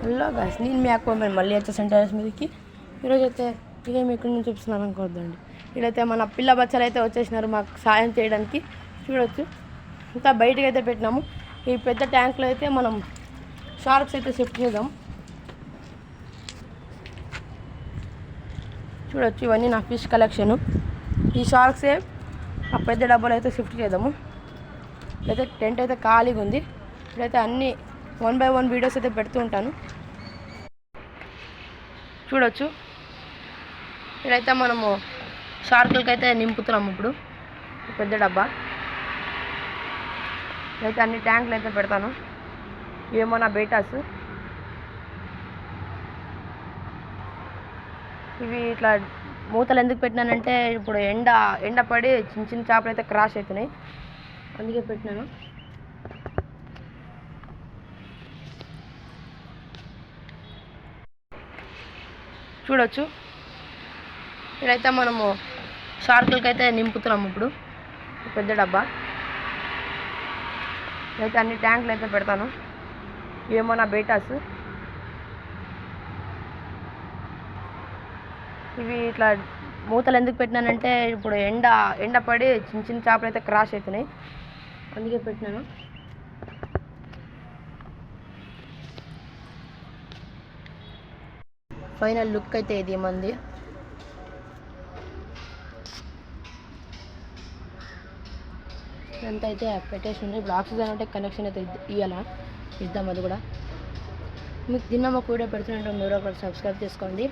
Hello guys, నేను మీ అక్వామన్ మళ్ళీ వచ్చేసాను టెర్రస్ మీదకి. ఈరోజు అయితే ఇక మీ ఇక్కడ నుంచి చూపిస్తున్నాను అనుకోవద్దండి. ఇక్కడైతే మన పిల్ల బచ్చలు అయితే వచ్చేసినారు మాకు సాయం చేయడానికి. చూడొచ్చు, ఇంకా బయటకు అయితే పెట్టినాము. ఈ పెద్ద ట్యాంక్లో అయితే మనం షార్క్స్ అయితే షిఫ్ట్ చేద్దాం. చూడొచ్చు, ఇవన్నీ నా ఫిష్ కలెక్షను. ఈ షార్క్సే ఆ పెద్ద డబ్బాలు అయితే షిఫ్ట్ చేద్దాము. ఇప్పుడైతే టెంట్ అయితే ఖాళీగా ఉంది. ఇప్పుడైతే అన్నీ 1 by 1 వీడియోస్ అయితే పెడుతూ ఉంటాను. చూడొచ్చు, ఇక్కడైతే మనము షార్కులకి అయితే నింపుతున్నాము. ఇప్పుడు పెద్ద డబ్బా అయితే అన్ని ట్యాంకులు అయితే పెడతాను. ఇవేమో నా బేటాస్. ఇవి ఇట్లా మూతలు ఎందుకు పెట్టినానంటే ఇప్పుడు ఎండ పడి చిన్న చిన్న చేపలు అయితే క్రాష్ అవుతున్నాయి, అందుకే పెట్టినాను. చూడొచ్చు, ఇక్కడైతే మనము షార్కులకి అయితే నింపుతున్నాము. ఇప్పుడు పెద్ద డబ్బా అయితే అన్ని ట్యాంకులు అయితే పెడతాను. ఇవేమో నా బేటాస్. ఇవి ఇట్లా మూతలు ఎందుకు పెట్టినానంటే ఇప్పుడు ఎండ పడి చిన్న చిన్న చేపలు అయితే క్రాష్ అవుతున్నాయి, అందుకే పెట్టినాను. ఫైనల్ లుక్ అయితే ఇది మంది. ఇదంతా అయితే పెట్టేసి ఉంది. ఇప్పుడు ఆక్సిజన్ అంటే కనెక్షన్ అయితే ఇద్దాం. అది కూడా మీకు తిన్న ఒక వీడియో పెడుతున్నట్టు మీరు ఒకటి సబ్స్క్రైబ్ చేసుకోండి.